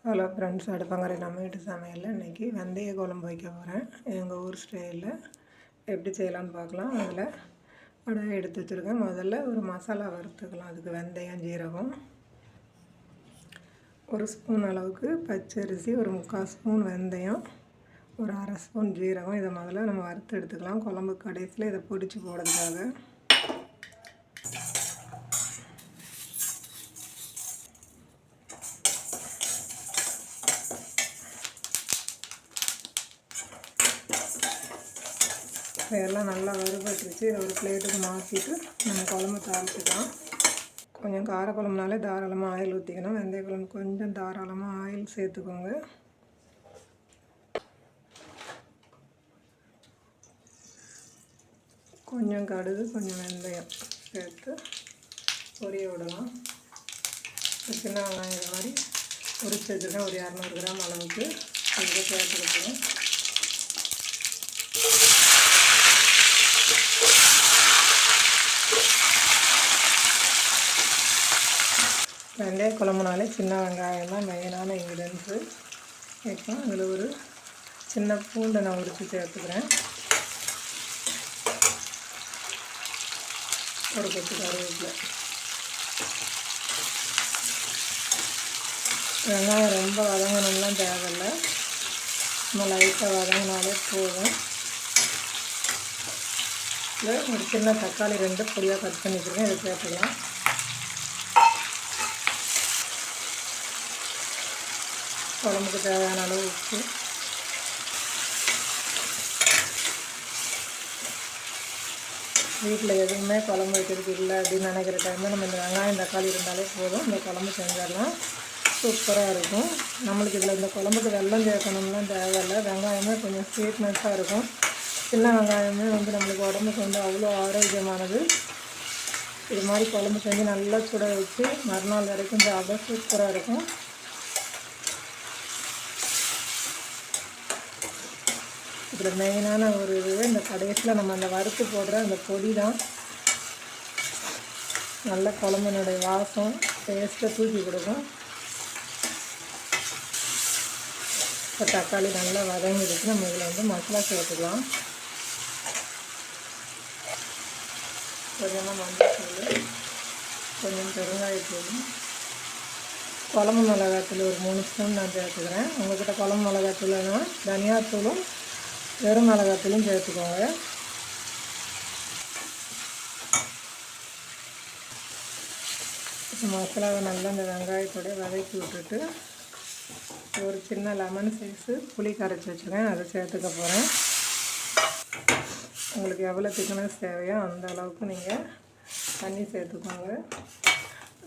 Hello friends, அடுப்பங்கரை நம்ம வீட்டு சமையலில் இன்றைக்கி வெந்தய குழம்பு வைக்க போகிறேன். எங்கள் ஊர் ஸ்டைலில் எப்படி செய்யலான்னு பார்க்கலாம். அதில் கடாயை எடுத்து வச்சுருக்கேன். முதல்ல ஒரு மசாலா வறுத்துக்கலாம். அதுக்கு வெந்தயம், ஜீரகம், ஒரு ஸ்பூன் அளவுக்கு பச்சரிசி, ஒரு 3/4 ஸ்பூன் வெந்தயம், ஒரு 1/2 ஸ்பூன் ஜீரகம். இதை முதல்ல நம்ம வறுத்து எடுத்துக்கலாம். குழம்பு கடைசியில் இதை பொடிச்சு போடுறதுக்காக. இதெல்லாம் நல்லா வறுபட்டுருச்சு. இதை ஒரு பிளேட்டுக்கு மாற்றிட்டு நம்ம குழம்பு தாளிச்சிக்கலாம். கொஞ்சம் கார குழம்புனாலே தாராளமாக ஆயில் ஊற்றிக்கணும். வெந்தய குழம்பு கொஞ்சம் தாராளமாக ஆயில் சேர்த்துக்கோங்க. கொஞ்சம் கடுகு, கொஞ்சம் வெந்தயம் சேர்த்து பொரிய விடலாம். சின்ன வெங்காயம் இது மாதிரி பொரிச்சு வச்சுருக்கேன். ஒரு 200 கிராம் அளவுக்கு கொஞ்சம் சேர்த்துருக்கோம். வெந்தய குழம்புனாலே சின்ன வெங்காயம் தான் மெயினான இன்க்ரீடியன்ஸு. இப்போ அதில் ஒரு சின்ன பூண்டை நான் உரித்து சேர்த்துக்கிறேன். ஒரு கொத்து கருவேப்பிலை. வெங்காயம் ரொம்ப வதங்கணும்லாம் தேவையில்லை, நம்ம லைட்டாக வதங்கினாலே போதும். இதில் ஒரு சின்ன தக்காளி 2 பொடியாக கட் பண்ணி வச்சுருக்கேன். இதை சேர்த்துக்கலாம். குழம்புக்கு தேவையான அளவு உப்பு, வீட்டில் எதுவுமே குழம்பு வைக்கிறதுக்கு இல்லை அப்படின்னு நினைக்கிற டைமில் நம்ம இந்த வெங்காயம் தக்காளி இருந்தாலே போதும். இந்த குழம்பு செஞ்சிடலாம், சூப்பராக இருக்கும். நம்மளுக்கு இதில் இந்த குழம்புக்கு வெல்லம் சேர்க்கணும்லாம் தேவையில்லை. வெங்காயமே கொஞ்சம் ஸ்வீட்னஸாக இருக்கும். சின்ன வெங்காயமே நம்மளுக்கு உடம்புக்கு அவ்வளோ ஆரோக்கியமானது. இது மாதிரி குழம்பு செஞ்சு நல்லா சுட வச்சு மறுநாள் வரைக்கும் சாப்பிட சூப்பராக இருக்கும். இதில் மெயினான ஒரு இது இந்த கடைசியில் நம்ம அந்த வறுத்து போடுற அந்த பொடி தான் நல்ல குழம்பினுடைய வாசம் டேஸ்ட்டை தூக்கி கொடுக்கும். இப்போ தக்காளி நல்லா வதங்கிடுச்சு. நம்ம இதில் மசாலா சேர்த்துக்கலாம். கொஞ்சமாக மஞ்சள், கொஞ்சம் பெருங்காயத்தூள், குழம்பு மிளகாத்தூள் ஒரு 3 ஸ்பூன் நான் சேர்த்துக்கிறேன். உங்கள்கிட்ட குழம்பு மிளகாத்தூள்னா தனியாத்தூளும் வெறும் மிளகாத்தூளும் சேர்த்துக்கோங்க. மசாலாவை நல்லா இந்த வெங்காயத்தோட வதக்கி விட்டுட்டு ஒரு சின்ன லெமன் சைஸு புளி கரைச்சி வச்சுருக்கேன். அதை சேர்த்துக்க போகிறேன். உங்களுக்கு எவ்வளோ திக்னஸ் தேவையோ அந்த அளவுக்கு நீங்கள் தண்ணி சேர்த்துக்கோங்க.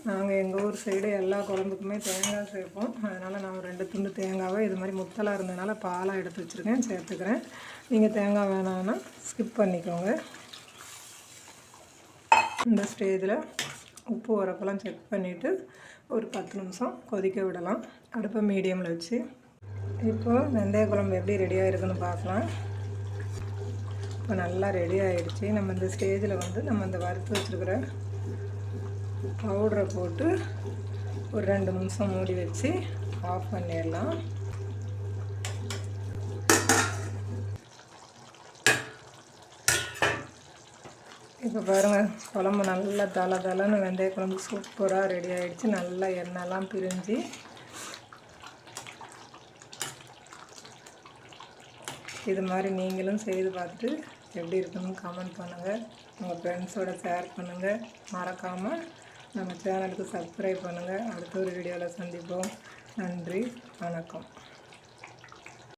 நாங்கள் எங்கள் ஊர் சைடு எல்லா குழம்புக்குமே தேங்காய் சேர்ப்போம். அதனால் நான் 2 துண்டு தேங்காவை இது மாதிரி முத்தலாக இருந்ததுனால பாலாக எடுத்து வச்சுருக்கேன், சேர்த்துக்கிறேன். நீங்கள் தேங்காய் வேணான்னா ஸ்கிப் பண்ணிக்கோங்க. இந்த ஸ்டேஜில் உப்பு உரப்பெல்லாம் செக் பண்ணிவிட்டு ஒரு 10 நிமிஷம் கொதிக்க விடலாம். அடுப்பை மீடியமில் வச்சு. இப்போது வெந்தய குழம்பு எப்படி ரெடியாக இருக்குன்னு பார்க்கலாம். இப்போ நல்லா ரெடி ஆகிடுச்சு. நம்ம இந்த ஸ்டேஜில் நம்ம இந்த வறுத்து வச்சுருக்கிற பவுடரை போட்டு ஒரு 2 நிமிஷம் மூடி வச்சு ஆஃப் பண்ணிடலாம். இப்போ பாருங்கள், குழம்பு நல்லா தலை வெந்தய குழம்பு சூப்பராக ரெடி ஆகிடுச்சு. நல்லா எண்ணெய்லாம் பிரிஞ்சு இது மாதிரி நீங்களும் செய்து பார்த்துட்டு எப்படி இருக்குன்னு கமெண்ட் பண்ணுங்கள். உங்கள் ஃப்ரெண்ட்ஸோட ஷேர் பண்ணுங்கள். மறக்காமல் நம்ம சேனலுக்கு சப்ஸ்கிரைப் பண்ணுங்கள். அடுத்த ஒரு வீடியோவில் சந்திப்போம். நன்றி, வணக்கம்.